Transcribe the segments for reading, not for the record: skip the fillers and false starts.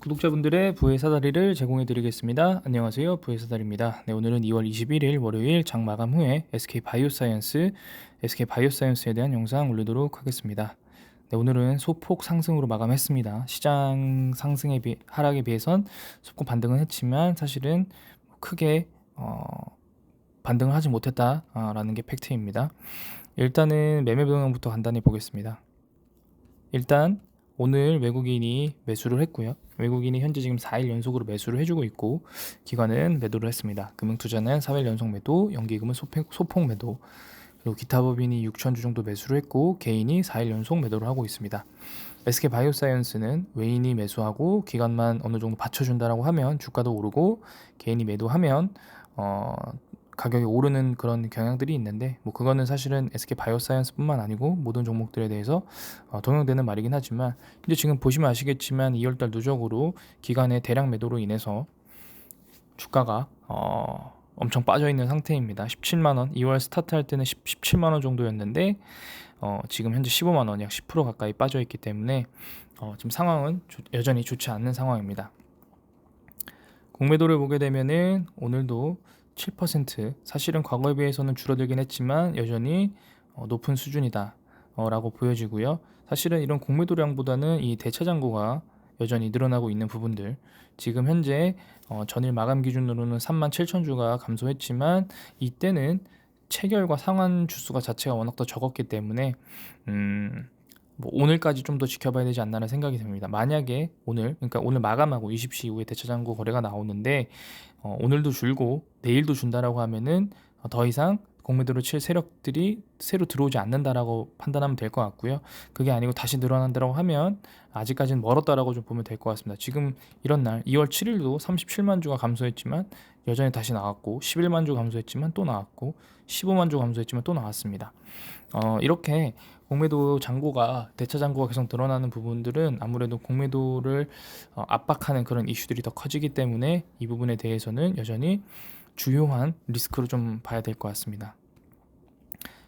구독자분들의 부의 사다리를 제공해 드리겠습니다. 안녕하세요. 부의 사다리입니다. 네, 오늘은 2월 21일 월요일 장 마감 후에 SK바이오사이언스에 대한 영상 올리도록 하겠습니다. 네, 오늘은 소폭 상승으로 마감했습니다. 시장 하락에 비해선 소폭 반등은 했지만 사실은 크게 반등을 하지 못했다라는 게 팩트입니다. 일단은 매매 동향부터 간단히 보겠습니다. 일단 오늘 외국인이 매수를 했고요. 외국인이 현재 지금 4일 연속으로 매수를 해주고 있고, 기관은 매도를 했습니다. 금융투자는 3일 연속 매도, 연기금은 소폭 매도, 그리고 기타 법인이 6천주 정도 매수를 했고, 개인이 4일 연속 매도를 하고 있습니다. SK바이오사이언스는 외인이 매수하고 기관만 어느 정도 받쳐준다라고 하면 주가도 오르고, 개인이 매도하면 가격이 오르는 그런 경향들이 있는데, 뭐 그거는 사실은 SK바이오사이언스뿐만 아니고 모든 종목들에 대해서 동용되는 말이긴 하지만, 이제 지금 보시면 아시겠지만 2월달 누적으로 기관의 대량 매도로 인해서 주가가 엄청 빠져 있는 상태입니다. 17만원, 2월 스타트 할 때는 17만원 정도였는데 지금 현재 15만원, 약 10% 가까이 빠져 있기 때문에 지금 상황은 여전히 좋지 않는 상황입니다. 공매도를 보게 되면은 오늘도 7%, 사실은 과거에 비해서는 줄어들긴 했지만 여전히 높은 수준이다 라고 보여지고요. 사실은 이런 공매도량보다는 이 대차장고가 여전히 늘어나고 있는 부분들, 지금 현재 전일 마감 기준으로는 37,000주가 감소했지만 이때는 체결과 상환 주수가 자체가 워낙 더 적었기 때문에 뭐 오늘까지 좀 더 지켜봐야 되지 않나라는 생각이 듭니다. 만약에 그러니까 오늘 마감하고 20시 이후에 대차장고 거래가 나오는데 오늘도 줄고 내일도 준다라고 하면은 더 이상 공매도를 칠 세력들이 새로 들어오지 않는다라고 판단하면 될 것 같고요. 그게 아니고 다시 늘어난다라고 하면 아직까지는 멀었다라고 좀 보면 될 것 같습니다. 지금 이런 날 2월 7일도 37만 주가 감소했지만 여전히 다시 나왔고, 11만 주 감소했지만 또 나왔고, 15만 주 감소했지만 또 나왔습니다. 이렇게 공매도 잔고가, 대차 잔고가 계속 늘어나는 부분들은 아무래도 공매도를 압박하는 그런 이슈들이 더 커지기 때문에 이 부분에 대해서는 여전히 주요한 리스크로 좀 봐야 될 것 같습니다.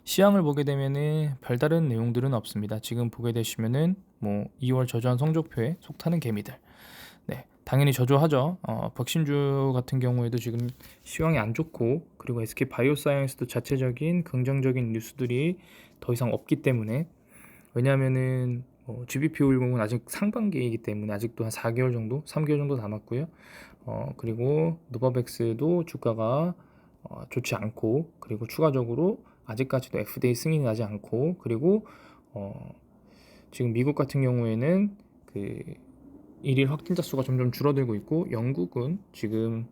시황을 보게 되면은 별다른 내용들은 없습니다. 지금 보게 되시면은 뭐 2월 저조한 성적표에 속타는 개미들, 네, 당연히 저조하죠. 백신주 같은 경우에도 지금 시황이 안 좋고, 그리고 SK 바이오사이언스도 자체적인 긍정적인 뉴스들이 더 이상 없기 때문에, 왜냐하면은 GBP510은 아직 상반기이기 때문에 아직도 한 4개월 정도, 3개월 정도 남았고요. 그리고 노바백스도 주가가 좋지 않고, 그리고 추가적으로 아직까지도 FDA 승인이 나지 않고, 그리고 지금 미국 같은 경우에는 그 일일 확진자 수가 점점 줄어들고 있고, 영국은 지금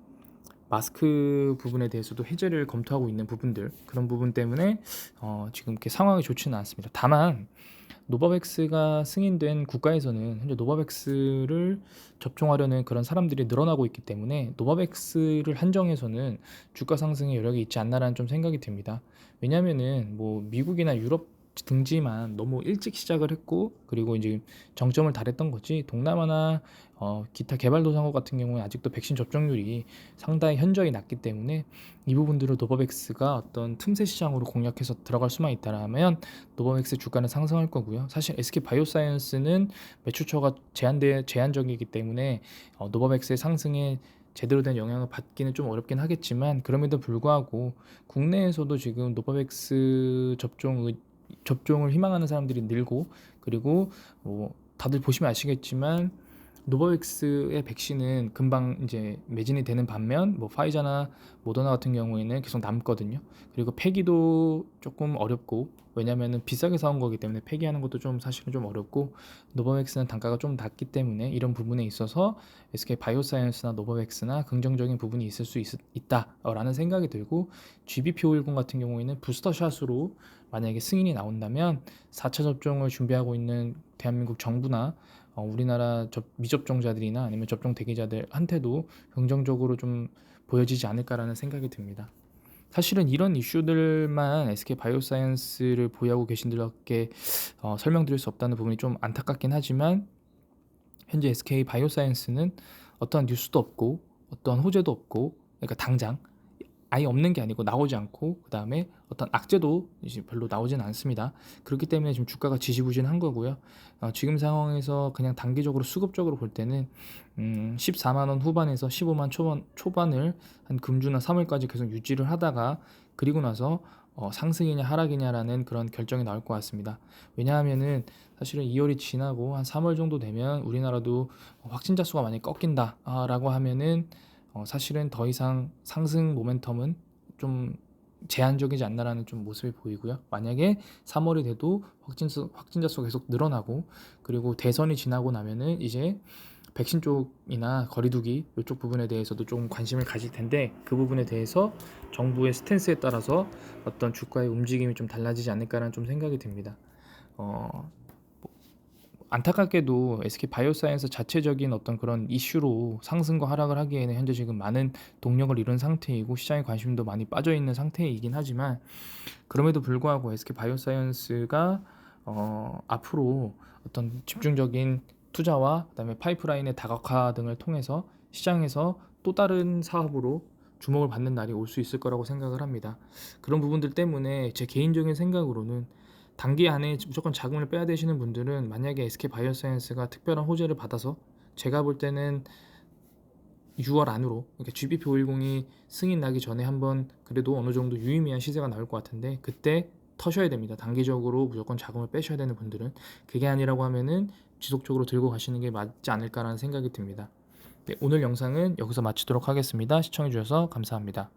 마스크 부분에 대해서도 해제를 검토하고 있는 부분들, 그런 부분 때문에 지금 이렇게 상황이 좋지는 않습니다. 다만 노바백스가 승인된 국가에서는 현재 노바백스를 접종하려는 그런 사람들이 늘어나고 있기 때문에 노바백스를 한정해서는 주가 상승의 여력이 있지 않나라는 좀 생각이 듭니다. 왜냐면은 뭐 미국이나 유럽 등지만 너무 일찍 시작을 했고, 그리고 이제 정점을 달했던 거지, 동남아나 기타 개발도상국 같은 경우는 아직도 백신 접종률이 상당히 현저히 낮기 때문에 이 부분들을 노바백스가 어떤 틈새 시장으로 공략해서 들어갈 수만 있다라면 노바백스 주가는 상승할 거고요. 사실 SK 바이오사이언스는 매출처가 제한적이기 때문에 노바백스의 상승에 제대로 된 영향을 받기는 좀 어렵긴 하겠지만, 그럼에도 불구하고 국내에서도 지금 노바백스 접종을 희망하는 사람들이 늘고, 그리고 뭐 다들 보시면 아시겠지만 노바백스의 백신은 금방 이제 매진이 되는 반면, 뭐 파이자나 모더나 같은 경우에는 계속 남거든요. 그리고 폐기도 조금 어렵고, 왜냐면은 비싸게 사온 거기 때문에 폐기하는 것도 좀 사실은 좀 어렵고, 노바백스는 단가가 좀 낮기 때문에 이런 부분에 있어서 SK 바이오사이언스나 노바백스나 긍정적인 부분이 있을 수 있다라는 생각이 들고, GBP510 같은 경우에는 부스터샷으로 만약에 승인이 나온다면 4차 접종을 준비하고 있는 대한민국 정부나 우리나라 미접종자들이나 아니면 접종 대기자들한테도 긍정적으로 좀 보여지지 않을까라는 생각이 듭니다. 사실은 이런 이슈들만 SK 바이오사이언스를 보유하고 계신 분들께 설명드릴 수 없다는 부분이 좀 안타깝긴 하지만, 현재 SK 바이오사이언스는 어떠한 뉴스도 없고 어떠한 호재도 없고, 그러니까 당장 아예 없는 게 아니고 나오지 않고 그다음에 어떤 악재도 이제 별로 나오지는 않습니다. 그렇기 때문에 지금 주가가 지지부진한 거고요. 지금 상황에서 그냥 단기적으로 수급적으로 볼 때는 14만 원 후반에서 15만 초반을 한 금주나 3월까지 계속 유지를 하다가 그리고 나서 상승이냐 하락이냐라는 그런 결정이 나올 것 같습니다. 왜냐하면은 사실은 2월이 지나고 한 3월 정도 되면 우리나라도 확진자 수가 많이 꺾인다라고 하면은 사실은 더 이상 상승 모멘텀은 좀 제한적이지 않나라는 좀 모습이 보이고요. 만약에 3월이 돼도 확진자 수가 계속 늘어나고 그리고 대선이 지나고 나면은 이제 백신 쪽이나 거리두기 이쪽 부분에 대해서도 좀 관심을 가질 텐데 그 부분에 대해서 정부의 스탠스에 따라서 어떤 주가의 움직임이 좀 달라지지 않을까라는 좀 생각이 듭니다. 어, 안타깝게도 SK 바이오사이언스 자체적인 어떤 그런 이슈로 상승과 하락을 하기에는 현재 지금 많은 동력을 잃은 상태이고 시장의 관심도 많이 빠져 있는 상태이긴 하지만 그럼에도 불구하고 SK 바이오사이언스가 앞으로 어떤 집중적인 투자와 그다음에 파이프라인의 다각화 등을 통해서 시장에서 또 다른 사업으로 주목을 받는 날이 올 수 있을 거라고 생각을 합니다. 그런 부분들 때문에 제 개인적인 생각으로는 단기 안에 무조건 자금을 빼야 되시는 분들은 만약에 SK 바이오사이언스가 특별한 호재를 받아서 제가 볼 때는 6월 안으로 그러니까 GBP 510이 승인 나기 전에 한번 그래도 어느 정도 유의미한 시세가 나올 것 같은데 그때 터셔야 됩니다. 단기적으로 무조건 자금을 빼셔야 되는 분들은 그게 아니라고 하면은 지속적으로 들고 가시는 게 맞지 않을까라는 생각이 듭니다. 네, 오늘 영상은 여기서 마치도록 하겠습니다. 시청해 주셔서 감사합니다.